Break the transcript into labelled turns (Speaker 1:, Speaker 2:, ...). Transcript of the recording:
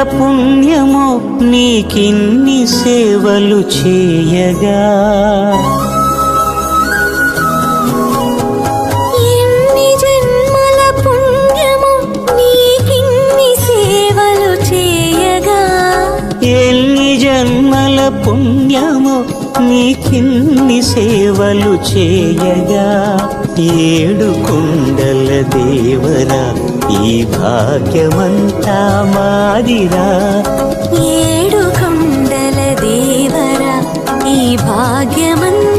Speaker 1: పుణ్యమో నీకిన్ని సేవలు చేయగా.
Speaker 2: ఎన్ని జన్మల పుణ్యమో నీకిన్ని సేవలు చేయగా.
Speaker 1: ఎన్ని జన్మల పుణ్యమో నీకిన్ని సేవలు చేయగా. ఏడు కొండల దేవరా ఈ భాగ్యమంతా మాదిరా.
Speaker 2: ఏడు కొండల దేవరా ఈ భాగ్యమంతా